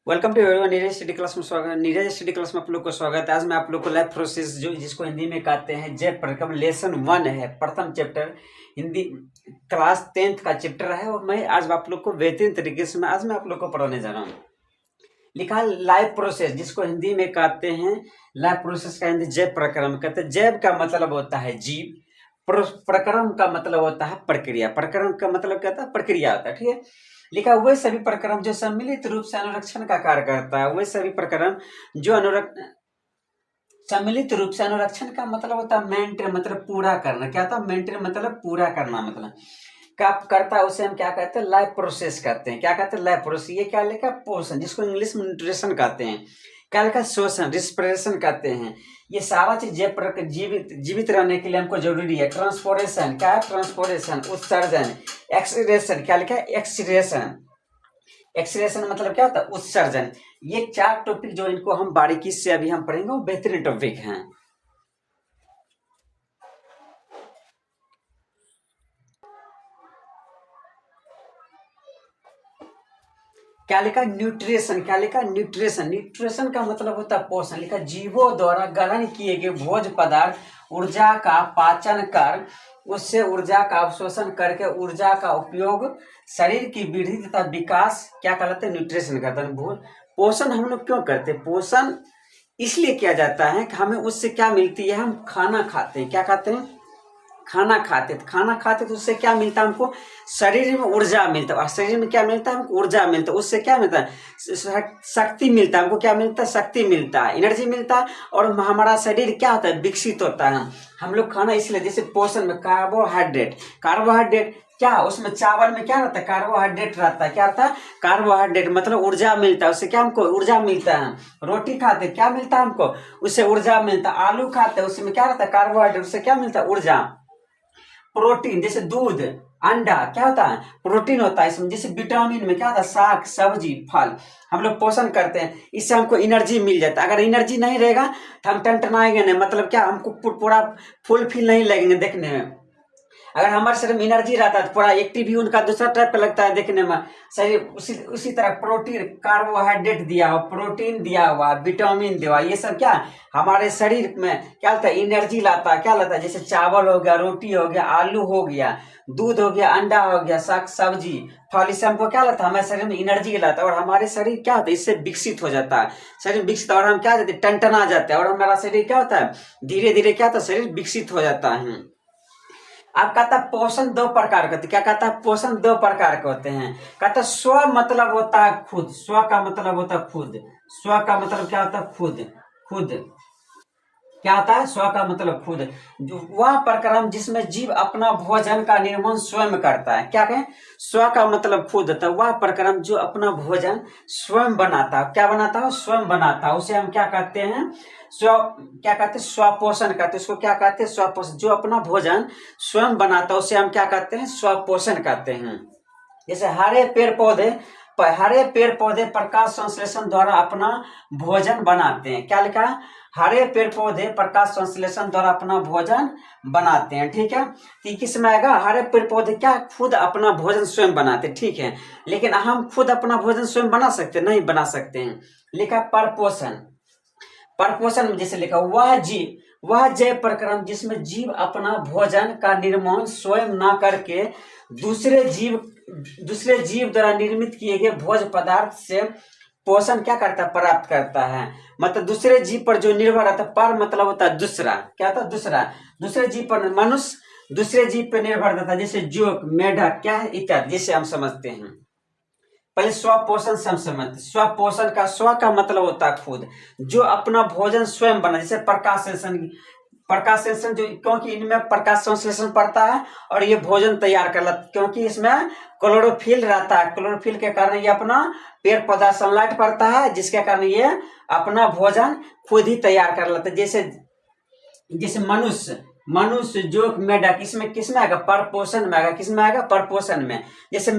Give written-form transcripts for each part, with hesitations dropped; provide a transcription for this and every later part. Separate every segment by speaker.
Speaker 1: Welcome to everyone. Neeraj study class में स्वागत। Neeraj study class में आप लोग को स्वागत है। आज मैं आप लोग को लाइफ प्रोसेस जो जिसको हिंदी में कहते हैं जैव प्रक्रम लेसन 1 है, प्रथम चैप्टर हिंदी क्लास 10th का चैप्टर है। और मैं आज आप लोग को बेहतरीन तरीके से आज मैं आप लोग को पढ़ाने जा रहा हूँ। लिखा लाइफ प्रोसेस जिसको हिंदी में कहते हैं लाइफ प्रोसेस का हिंदी जैव प्रक्रम कहते हैं। जैव का मतलब होता है जीव, प्रक्रम का मतलब होता है प्रक्रिया। प्रक्रम का मतलब क्या होता है? प्रक्रिया होता है। ठीक है, लिखा वे सभी प्रक्रम जो सम्मिलित रूप से अनुरक्षण का कार्य करता है। वे सभी प्रक्रम जो सम्मिलित रूप से अनुरक्षण का मतलब होता है मेंटेन, मतलब पूरा करना। क्या होता है? मेंटेन मतलब पूरा करना, मतलब क्या करता है उसे हम क्या कहते हैं? लाइफ प्रोसेस कहते हैं। क्या कहते हैं? Life process. ये क्या लिखा? पोषण, जिसको इंग्लिश में न्यूट्रिशन कहते हैं। क्या लिखा? शोषण, रिस्पिरेशन कहते हैं। ये सारा चीज जीवित रहने के लिए हमको जरूरी है। ट्रांसपोरेशन क्या है? ट्रांसपोरेशन, उत्सर्जन। एक्सरेशन क्या लिखा है? एक्सरेशन। एक्सरेशन मतलब क्या होता है? उत्सर्जन। ये 4 टॉपिक जो इनको हम बारीकी से अभी हम पढ़ेंगे वो बेहतरीन टॉपिक हैं। क्या लिखा? न्यूट्रिशन। क्या लिखा? न्यूट्रिशन। न्यूट्रिशन का मतलब होता है पोषण। लिखा जीवों द्वारा ग्रहण किए गए भोज्य पदार्थ ऊर्जा का पाचन कर उससे ऊर्जा का अवशोषण करके ऊर्जा का उपयोग शरीर की वृद्धि तथा विकास क्या कहलाते हैं? न्यूट्रिशन कहते हैं। पोषण हम लोग क्यों करते हैं? पोषण इसलिए किया जाता है कि हमें उससे क्या मिलती है? हम खाना खाते हैं। क्या खाते हैं? खाना खाते थे। खाना खाते तो उससे क्या मिलता है हमको? शरीर में ऊर्जा मिलता है। शरीर में क्या मिलता है हमको? ऊर्जा मिलता है। उससे क्या मिलता है? शक्ति मिलता है हमको। क्या मिलता है? शक्ति मिलता है, एनर्जी मिलता है। और हमारा शरीर क्या होता है? विकसित होता है। हम लोग खाना इसलिए, जैसे पोषण में कार्बोहाइड्रेट, कार्बोहाइड्रेट क्या उसमें चावल में क्या रहता है? कार्बोहाइड्रेट रहता है। क्या रहता है? कार्बोहाइड्रेट मतलब ऊर्जा मिलता है। उससे क्या हमको? ऊर्जा मिलता है। रोटी खाते क्या मिलता है हमको? उससे ऊर्जा मिलता है। आलू खाते उसमें क्या रहता है? कार्बोहाइड्रेट। उससे क्या मिलता है? ऊर्जा। प्रोटीन जैसे दूध, अंडा क्या होता है? प्रोटीन होता है इसमें। जैसे विटामिन में क्या होता है? साग सब्जी फल हम लोग पोषण करते हैं, इससे हमको एनर्जी मिल जाता है। अगर एनर्जी नहीं रहेगा तो हम टनटनाएंगे नहीं, मतलब क्या हमको पूरा फुल फील नहीं लगेंगे देखने में। अगर हमारे शरीर में एनर्जी रहता है तो पूरा एक्टिव ही उनका दूसरा टाइप का लगता है देखने में शरीर। उसी तरह प्रोटीन, कार्बोहाइड्रेट दिया हुआ, प्रोटीन दिया हुआ, विटामिन दिया हुआ, ये सब क्या हमारे शरीर में क्या होता है? एनर्जी लाता है। क्या लाता है? जैसे चावल हो गया, रोटी हो गया, आलू हो गया, दूध हो गया, अंडा हो गया, साग सब्जी फल, इससे हमको क्या लाता है? हमारे शरीर में एनर्जी लाता है। और हमारे शरीर क्या होता है? इससे विकसित हो जाता है। शरीर विकसित, और हम क्या जाते हैं? टनटना जाते हैं। और हमारा शरीर क्या होता है? धीरे धीरे क्या होता है? शरीर विकसित हो जाता है। अब कहता है पोषण 2 प्रकार के होते हैं। क्या कहता है? पोषण 2 प्रकार के होते हैं। कहता है स्व मतलब होता है खुद। स्व का मतलब होता है खुद। स्व का मतलब क्या होता है? खुद। खुद क्या होता है? स्व का मतलब खुद। जो वह प्रक्रम जिसमें जीव अपना भोजन का निर्माण स्वयं करता है। क्या कहें? स्व का मतलब खुद होता है। वह प्रक्रम जो अपना भोजन स्वयं बनाता है। क्या बनाता है? स्वयं बनाता है। उसे हम क्या कहते हैं? स्व क्या कहते हैं? स्वपोषण कहते हैं। उसको क्या कहते हैं? स्वपोषण। जो अपना भोजन स्वयं बनाता है उसे हम क्या कहते हैं? स्वपोषण कहते हैं। जैसे हरे पेड़ पौधे प्रकाश संश्लेषण द्वारा अपना भोजन बनाते हैं। क्या लिखा है? हरे पेड़ पौधे प्रकाश संश्लेषण द्वारा अपना भोजन बनाते हैं। ठीक है, तो किस में आएगा? हरे पेड़ पौधे क्या खुद अपना भोजन स्वयं बनाते हैं। ठीक है, लेकिन हम खुद अपना भोजन स्वयं बना सकते? नहीं बना सकते हैं। लिखा परपोषण। परपोषण में जैसे लिखा वह जैव प्रक्रम जिसमें जीव अपना भोजन का निर्माण स्वयं न करके दूसरे जीव द्वारा निर्मित किए गए भोज्य पदार्थ से पोषण क्या करता है? प्राप्त करता है। मतलब दूसरे जीव पर जो निर्भर रहता है। पर मतलब होता है दूसरा। क्या होता है? दूसरा। दूसरे जीव पर मनुष्य दूसरे जीव पर निर्भर रहता है, जैसे जोक, मेढक क्या है इत्यादि, जिसे हम समझते हैं। पहले स्वपोषण से हम समझते। स्वपोषण का स्व का मतलब होता है खुद। जो अपना भोजन स्वयं बना, जैसे प्रकाश संश्लेषण जो, क्योंकि इनमें प्रकाश संश्लेषण पड़ता है और ये भोजन तैयार कर लेता, क्योंकि इसमें क्लोरोफिल रहता है। क्लोरोफिल के कारण ये अपना पेड़ पौधा सनलाइट पड़ता है, जिसके कारण ये अपना भोजन खुद ही तैयार कर लेता है। जैसे जैसे मनुष्य जो मेढक, इसमें किसमें आएगा? परपोषण में आएगा। किसमें आएगा? परपोषण में। जैसे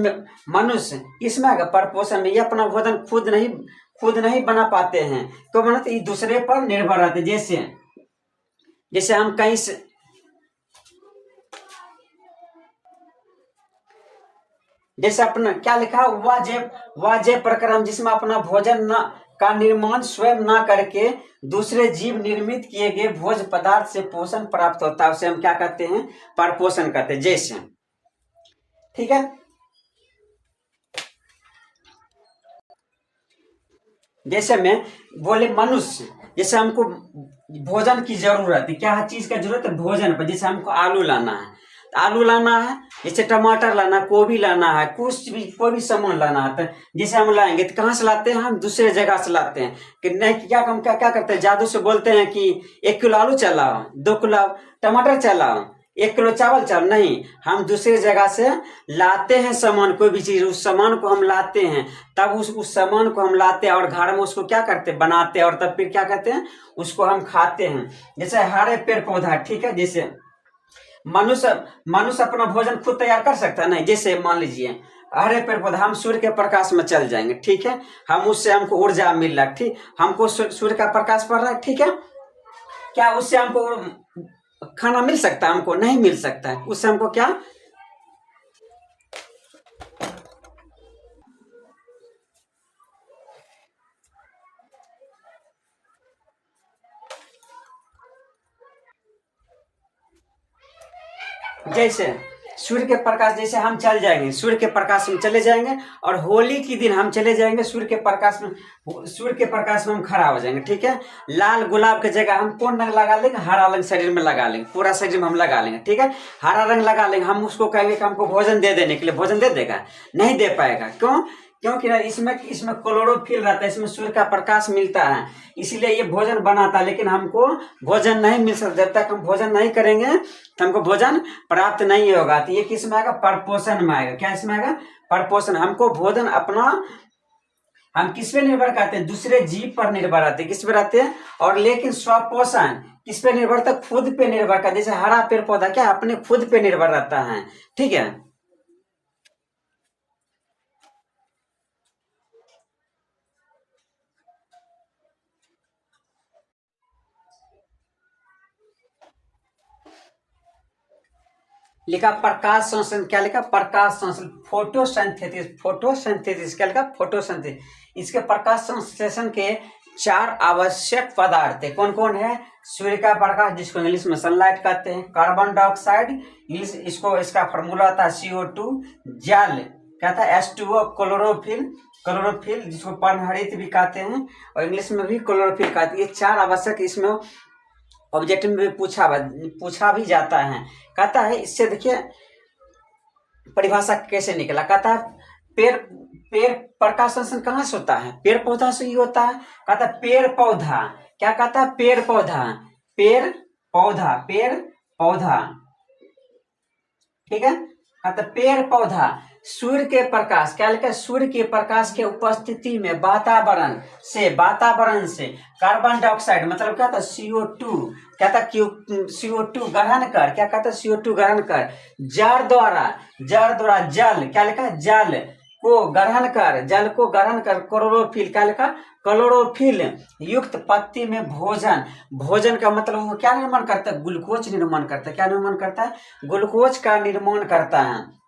Speaker 1: मनुष्य किसमें आएगा? परपोषण में। ये अपना भोजन खुद नहीं बना पाते हैं, तो बनाते ये दूसरे पर निर्भर रहते। जैसे जैसे हम कहीं से जैसे अपना क्या लिखा, वाजेब वाजेब प्रक्रम, जिसमें अपना भोजन न का निर्माण स्वयं ना करके दूसरे जीव निर्मित किए गए भोज पदार्थ से पोषण प्राप्त होता है, उसे हम क्या कहते हैं, परपोषण कहते हैं। जैसे ठीक है, जैसे में बोले मनुष्य, जैसे हमको भोजन की जरूरत है, क्या चीज का जरूरत है, भोजन पर। जैसे हमको आलू लाना है, तो आलू लाना है, जैसे टमाटर लाना, गोभी लाना है, कुछ भी कोई भी सामान लाना है, तो जैसे हम लाएंगे तो कहाँ से लाते हैं, हम दूसरे जगह से लाते हैं। कि नहीं, क्या हम क्या करते हैं, जादू से बोलते हैं कि 1 किलो आलू चलाओ, 2 किलो टमाटर चलाओ, 1 किलो चावल चलाओ। नहीं, हम दूसरे जगह से लाते हैं सामान, कोई भी चीज, उस सामान को हम लाते हैं, तब उस सामान को हम लाते हैं और घर में उसको क्या करते हैं, बनाते हैं, और तब फिर क्या करते हैं, उसको हम खाते हैं। जैसे हरे पेड़ पौधा, ठीक है, जैसे मनुष्य मनुष्य अपना भोजन खुद तैयार कर सकता है नहीं। जैसे मान लीजिए हरे पेड़ पौधा, हम सूर्य के प्रकाश में चल जाएंगे, ठीक है, हम उससे हमको ऊर्जा मिल रहा है, ठीक, हमको सूर्य का प्रकाश पड़ रहा है, ठीक है, क्या उससे हमको खाना मिल सकता है, हमको नहीं मिल सकता है, उससे हमको क्या, जैसे सूर्य के प्रकाश, जैसे हम चल जाएंगे सूर्य के प्रकाश में चले जाएंगे, और होली के दिन हम चले जाएंगे सूर्य के प्रकाश में, सूर्य के प्रकाश में हम खड़ा हो जाएंगे, ठीक है। लाल गुलाब की जगह हम कौन रंग लगा लेंगे, हरा रंग शरीर में लगा लेंगे, पूरा शरीर में हम लगा लेंगे, ठीक है, हरा रंग लगा लेंगे। हम उसको कहेंगे कि हमको भोजन दे देने के लिए, भोजन दे देगा, नहीं दे पाएगा। क्यों, क्योंकि इसमें इसमें क्लोरोफिल रहता है, इसमें सूर्य का प्रकाश मिलता है, इसलिए ये भोजन बनाता है। लेकिन हमको भोजन नहीं मिल सकता, जब तक हम भोजन नहीं करेंगे तो हमको भोजन प्राप्त नहीं होगा। तो ये किस में आएगा, परपोषण में आएगा। क्या इसमें आएगा, परपोषण। हमको भोजन अपना, हम किस पे निर्भर करते हैं, दूसरे जीव पर निर्भर रहते हैं, किस पे रहते हैं, और लेकिन स्वपोषण किस पे निर्भर रहता है, खुद पे निर्भर करते। जैसे हरा पेड़ पौधा क्या अपने खुद पे निर्भर रहता है, ठीक है। लिखा प्रकाश संश्लेषण, क्या लिखा, प्रकाश संश्लेषण, फोटोसिंथेसिस, फोटोसिंथेसिस क्या लिखा, फोटोसिंथेसिस। इसके प्रकाश संश्लेषण के 4 आवश्यक पदार्थ है। कौन कौन है, सूर्य का प्रकाश, जिसको इंग्लिश में सनलाइट कहते हैं, कार्बन डाइऑक्साइड, इंग्लिश इसको, इसका फॉर्मूला था CO2, जल क्या था H2O, क्लोरोफिल, क्लोरोफिल जिसको पर्णहरित भी कहते हैं, और इंग्लिश में भी क्लोरोफिल कहते हैं। ये 4 आवश्यक इसमें ऑब्जेक्टिव में भी पूछा भी जाता है। कहता है, इससे देखिए परिभाषा कैसे निकला। कहता है पेड़ पेड़ प्रकाश संश्लेषण कहाँ से होता है, पेड़ पौधा से ही होता है। कहता है पेड़ पौधा, क्या कहता है, पेड़ पौधा, पेड़ पौधा, पेड़ पौधा, ठीक है। कहता है पेड़ पौधा सूर्य के प्रकाश, क्या लिखा है, सूर्य के प्रकाश के उपस्थिति में वातावरण से कार्बन डाइऑक्साइड, मतलब क्या था, CO2, क्या था, CO2 ग्रहण कर, क्या कहता है, CO2 ग्रहण कर, जड़ द्वारा जल, क्या लिखा है, जल को ग्रहण कर क्लोरोफिल, क्या लिखा, क्लोरोफिल युक्त पत्ती में भोजन का मतलब वो क्या निर्माण करता है, ग्लूकोज निर्माण करता है। क्या निर्माण करता है, ग्लूकोज का निर्माण करता है।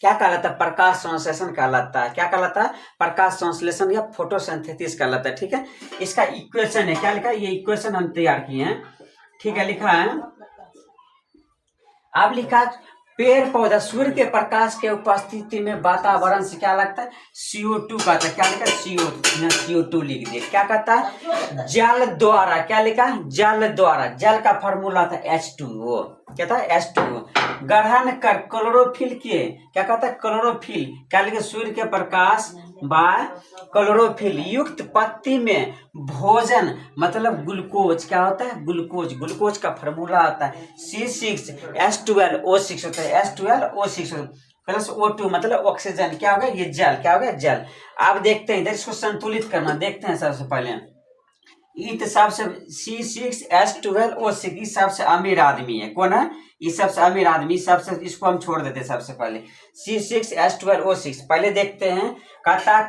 Speaker 1: क्या कहलाता है, प्रकाश संश्लेषण कहलाता है। क्या कहलाता है, प्रकाश संश्लेषण या फोटोसिंथेसिस कहलाता है, ठीक है। इसका इक्वेशन है, क्या लिखा है, ये इक्वेशन हम तैयार किए हैं, ठीक है, लिखा है। अब लिखा पेड़ पौधा सूर्य के प्रकाश के उपस्थिति में वातावरण से क्या लगता है, CO2 कहता है। क्या लिखा है, CO2 लिख दिया। क्या कहता है, जल द्वारा, क्या लिखा है, जल द्वारा, जल का फॉर्मूला था H2O, क्या था, H2O ग्रहण कर क्लोरोफिल के, क्या कहता है, क्लोरोफिल, क्या लिखा, सूर्य के प्रकाश बाय क्लोरोफिल युक्त पत्ती में भोजन, मतलब ग्लूकोज, क्या होता है, ग्लूकोज का फॉर्मूला होता है C6H12O6 होता है, H12O6 प्लस O2 मतलब ऑक्सीजन, क्या होगा, ये जल, क्या होगा, जल। आप देखते हैं इधर इसको संतुलित करना, देखते हैं सबसे पहले। ये सबसे C6H12O6 सबसे अमीर आदमी है, कौन है, ये सबसे अमीर आदमी, सबसे इसको हम छोड़ देते हैं सबसे पहले। C6H12O6 पहले देखते हैं। कहता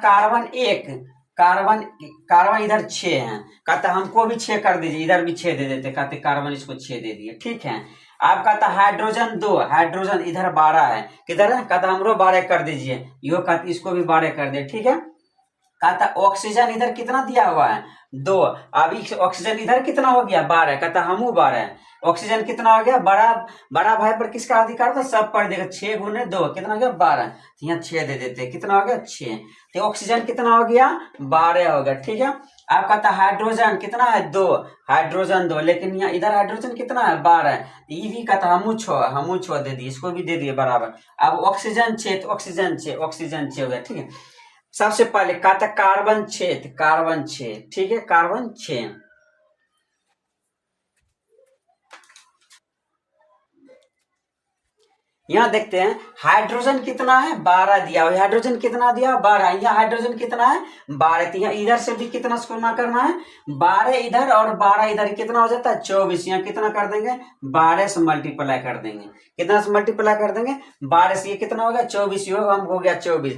Speaker 1: कार्बन इधर 6 है, कहता हमको भी 6 कर दीजिए, इधर भी 6 दे देते, कहते कार्बन इसको 6 दे दिए, ठीक है। आप कहता हाइड्रोजन 2, हाइड्रोजन इधर 12 है, किधर है, कहता हमरो 12 कर दीजिए, यो कहता इसको भी 12 कर दे, ठीक है। कहता ऑक्सीजन इधर कितना दिया हुआ है 2, अभी ऑक्सीजन इधर कितना हो गया 12, कहता हमू 12, ऑक्सीजन कितना हो गया, बड़ा बड़ा भाई पर किसका अधिकार था, सब पर देगा, 6 गुने 2 कितना हो गया 12, तो यहाँ 6 दे देते, कितना हो गया 6, तो ऑक्सीजन कितना हो गया 12 हो गया, ठीक है। आप कहता हाइड्रोजन कितना है 2, हाइड्रोजन 2, लेकिन यहाँ इधर हाइड्रोजन कितना है 12, ये भी कहता हमू 6 दे दिए, इसको भी दे दिए बराबर। अब ऑक्सीजन 6, तो ऑक्सीजन 6, ऑक्सीजन 6 हो गया, ठीक है। सबसे पहले कहता कार्बन 6, कार्बन 6, ठीक है, कार्बन 6। यहाँ देखते हैं हाइड्रोजन कितना है 12 दिया हुआ, हाइड्रोजन कितना दिया 12, यहाँ हाइड्रोजन कितना है 12, तो यहाँ इधर से भी कितना गुना करना है 12 इधर और 12 इधर, कितना हो जाता है 24, यहाँ कितना कर देंगे 12 से मल्टीप्लाई कर देंगे, कितना से मल्टीप्लाई कर देंगे 12 से, ये कितना हो गया 24, ये हो गया 24।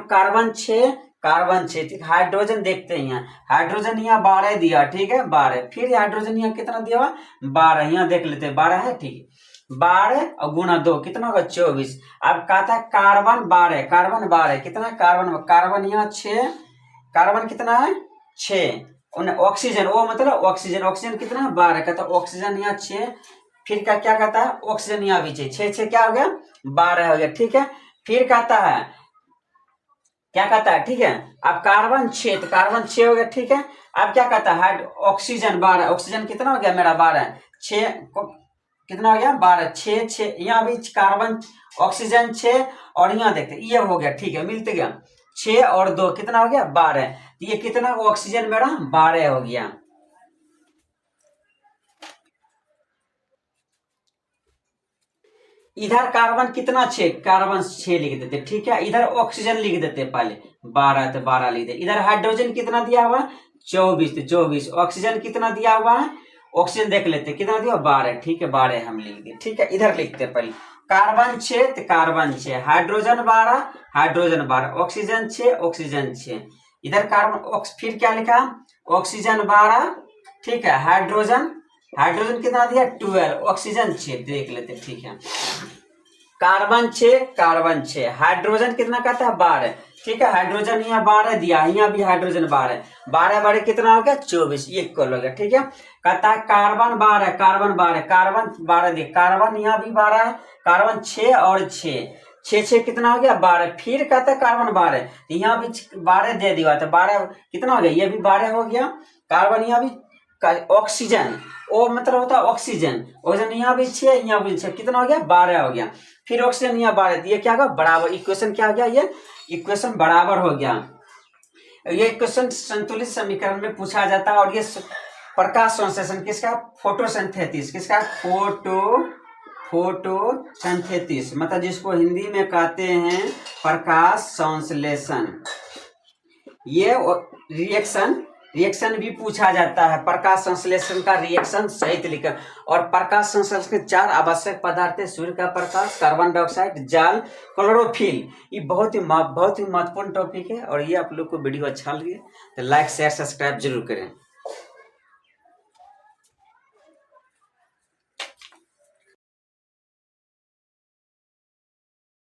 Speaker 1: कार्बन 6, कार्बन 6, ठीक। हाइड्रोजन देखते हैं, यहाँ हाइड्रोजन यहाँ 12 दिया, ठीक है 12, फिर हाइड्रोजन यहाँ कितना दिया हुआ 12, यहाँ देख लेते हैं 12 है, ठीक है। 12 और गुना 2 कितना होगा 24। अब कहता है कार्बन 12, कार्बन 12 कितना, कार्बन कार्बन यहाँ 6, कार्बन कितना है 6, ऑक्सीजन ओ मतलब ऑक्सीजन, ऑक्सीजन कितना है 12, कहता है ऑक्सीजन यहाँ 6, फिर क्या कहता है ऑक्सीजन यहाँ भी 6 क्या हो गया 12 हो गया, ठीक है। फिर कहता है क्या कहता है, ठीक है। अब कार्बन 6, तो कार्बन 6 हो गया, ठीक है। अब क्या कहता है ऑक्सीजन 12, ऑक्सीजन कितना हो गया मेरा 12, 6 कितना हो गया 12, 6 यहाँ भी कार्बन ऑक्सीजन 6, और यहाँ देखते ये हो गया, ठीक है, मिलते गया 6 और 2 कितना हो गया 12, तो ये कितना ऑक्सीजन मेरा 12 हो गया। इधर कार्बन कितना 6, कार्बन 6 लिख देते, ठीक है। इधर ऑक्सीजन लिख देते पहले 12, तो 12 लिख दे। इधर हाइड्रोजन कितना दिया हुआ 24, तो 24, ऑक्सीजन कितना दिया हुआ है, ऑक्सीजन देख लेते कितना दिया 12, ठीक है 12 हम लिख दिए, ठीक है। इधर लिखते पहले कार्बन 6, तो carbon 6, hydrogen 12, hydrogen 12, oxygen 6, oxygen 6, इधर कार्बन फिर क्या लिखा ऑक्सीजन 12, ठीक है, हाइड्रोजन हाइड्रोजन कितना दिया 12, ऑक्सीजन 6 देख लेते, ठीक है। कार्बन 6, कार्बन 6, हाइड्रोजन कितना कहता है 12, ठीक है, हाइड्रोजन यहाँ 12 दिया, यहाँ भी हाइड्रोजन 12, 12 12 कितना हो गया 24, ये इक्वल हो गया, ठीक है। कहता है कार्बन 12, कार्बन 12, कार्बन 12 दिया, कार्बन यहाँ भी 12 है, कार्बन 6 और 6 कितना हो गया 12, फिर कहता है कार्बन 12, यहाँ भी 12 दे दिया, तो 12 कितना हो गया, ये भी 12 हो गया। कार्बन यहाँ भी ऑक्सीजन ओ मतलब होता है ऑक्सीजन, ऑक्सीजन यहाँ भी 6, यहाँ भी 6, कितना हो गया 12 हो गया। फिर ऑक्सीजन यहाँ 12, ये क्या होगा बराबर, इक्वेशन क्या हो गया, ये इक्वेशन बराबर हो गया। ये इक्वेशन संतुलित समीकरण में पूछा जाता है, और ये प्रकाश संश्लेषण किसका, फोटोसिंथेसिस किसका, फोटोसिंथेसिस मतलब जिसको हिंदी में कहते हैं प्रकाश संश्लेषण। ये रिएक्शन भी पूछा जाता है, प्रकाश संश्लेषण का रिएक्शन सहित लिखकर। और प्रकाश संश्लेषण के 4 आवश्यक पदार्थ है, सूर्य का प्रकाश, कार्बन डाइऑक्साइड, जल, क्लोरोफिल। ये बहुत ही महत्वपूर्ण टॉपिक है, और ये आप लोग को वीडियो अच्छा लगे तो लाइक शेयर सब्सक्राइब जरूर करें।